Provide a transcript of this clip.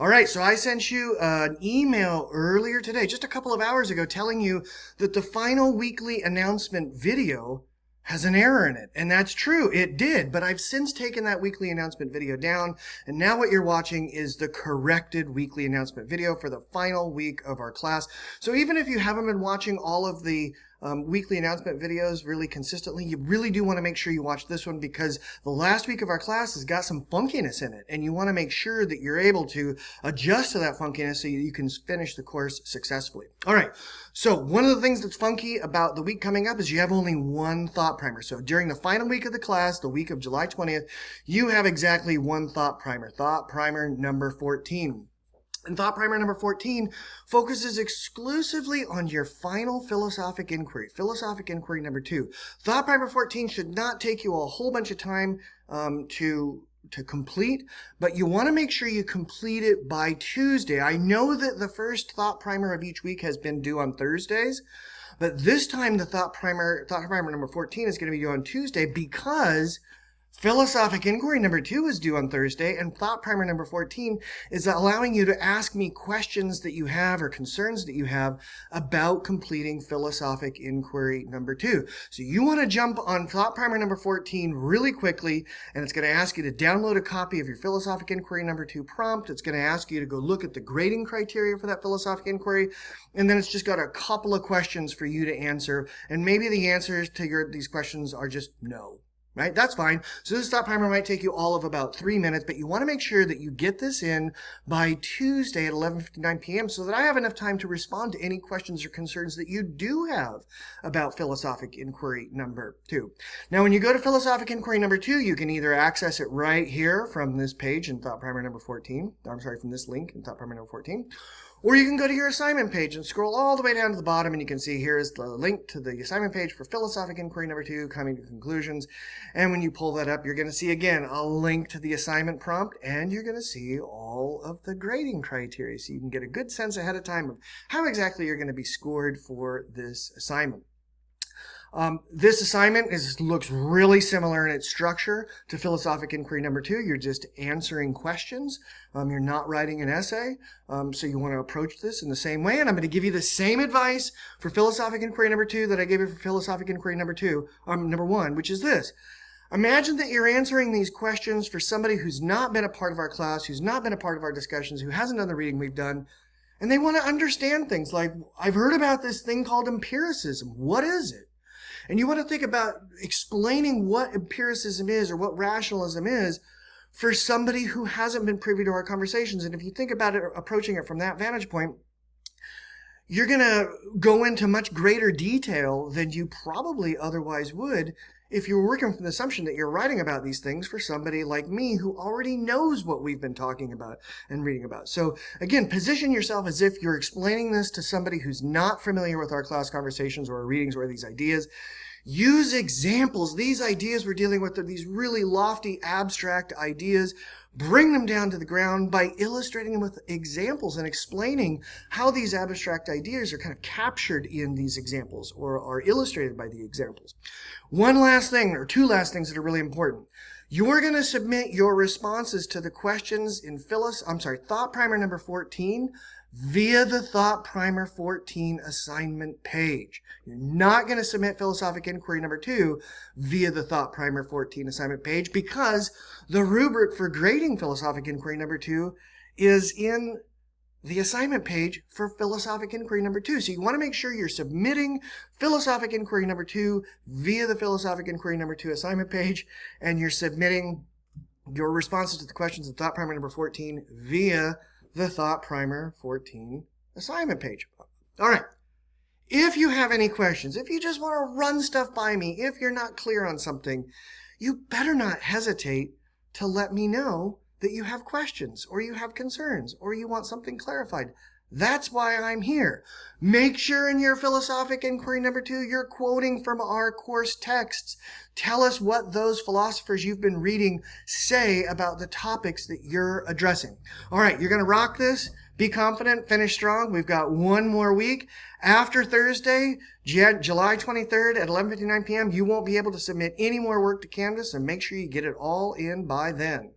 All right, so I sent you an email earlier today, just a couple of hours ago, telling you that the final weekly announcement video has an error in it. And that's true, it did, but I've since taken that weekly announcement video down, and now what you're watching is the corrected weekly announcement video for the final week of our class. So even if you haven't been watching all of the weekly announcement videos really consistently, you really do want to make sure you watch this one, because the last week of our class has got some funkiness in it, and you want to make sure that you're able to adjust to that funkiness so you can finish the course successfully. All right, so one of the things that's funky about the week coming up is you have only one thought primer. So during the final week of the class, the week of July 20th, you have exactly one thought primer number 14. And thought primer number 14 focuses exclusively on your final philosophic inquiry number 2. Thought primer 14 should not take you a whole bunch of time to complete, but you want to make sure you complete it by Tuesday. I know that the first thought primer of each week has been due on Thursdays, but this time the thought primer number 14 is going to be due on Tuesday, because philosophic inquiry number 2 is due on Thursday, and thought primer number 14 is allowing you to ask me questions that you have or concerns that you have about completing philosophic inquiry number 2. So you want to jump on thought primer number 14 really quickly, and it's going to ask you to download a copy of your philosophic inquiry number 2 prompt. It's going to ask you to go look at the grading criteria for that philosophic inquiry, and then it's just got a couple of questions for you to answer, and maybe the answers to these questions are just no. Right? That's fine. So this thought primer might take you all of about 3 minutes, but you want to make sure that you get this in by Tuesday at 11:59 p.m. so that I have enough time to respond to any questions or concerns that you do have about philosophic inquiry number 2. Now, when you go to philosophic inquiry number 2, you can either access it right here from this page in thought primer number 14. From this link in thought primer number 14. Or you can go to your assignment page and scroll all the way down to the bottom, and you can see here is the link to the assignment page for philosophic inquiry number 2, coming to conclusions. And when you pull that up, you're going to see again a link to the assignment prompt, and you're going to see all of the grading criteria, so you can get a good sense ahead of time of how exactly you're going to be scored for this assignment. This assignment looks really similar in its structure to philosophic inquiry number 2. You're just answering questions. You're not writing an essay. So you want to approach this in the same way. And I'm going to give you the same advice for philosophic inquiry number 2 that I gave you for philosophic inquiry number 1, which is this. Imagine that you're answering these questions for somebody who's not been a part of our class, who's not been a part of our discussions, who hasn't done the reading we've done, and they want to understand things like, I've heard about this thing called empiricism. What is it? And you want to think about explaining what empiricism is or what rationalism is for somebody who hasn't been privy to our conversations. And if you think about it, approaching it from that vantage point, you're going to go into much greater detail than you probably otherwise would if you were working from the assumption that you're writing about these things for somebody like me who already knows what we've been talking about and reading about. So again, position yourself as if you're explaining this to somebody who's not familiar with our class conversations or our readings or these ideas. Use examples. These ideas we're dealing with are these really lofty, abstract ideas. Bring them down to the ground by illustrating them with examples and explaining how these abstract ideas are kind of captured in these examples or are illustrated by the examples. One last thing, or two last things that are really important. You're going to submit your responses to the questions in thought primer number 14 via the thought primer 14 assignment page. You're not going to submit philosophic inquiry number 2 via the thought primer 14 assignment page, because the rubric for grading philosophic inquiry number 2 is in the assignment page for philosophic inquiry number 2. So you want to make sure you're submitting philosophic inquiry number 2 via the philosophic inquiry number 2 assignment page, and you're submitting your responses to the questions in thought primer number 14 via the thought primer 14 assignment page. All right. If you have any questions, if you just want to run stuff by me, if you're not clear on something, you better not hesitate to let me know that you have questions or you have concerns or you want something clarified. That's why I'm here. Make sure in your philosophic inquiry number 2, you're quoting from our course texts. Tell us what those philosophers you've been reading say about the topics that you're addressing. All right, you're going to rock this. Be confident, finish strong. We've got one more week. After Thursday, July 23rd at 11:59 p.m., you won't be able to submit any more work to Canvas, and make sure you get it all in by then.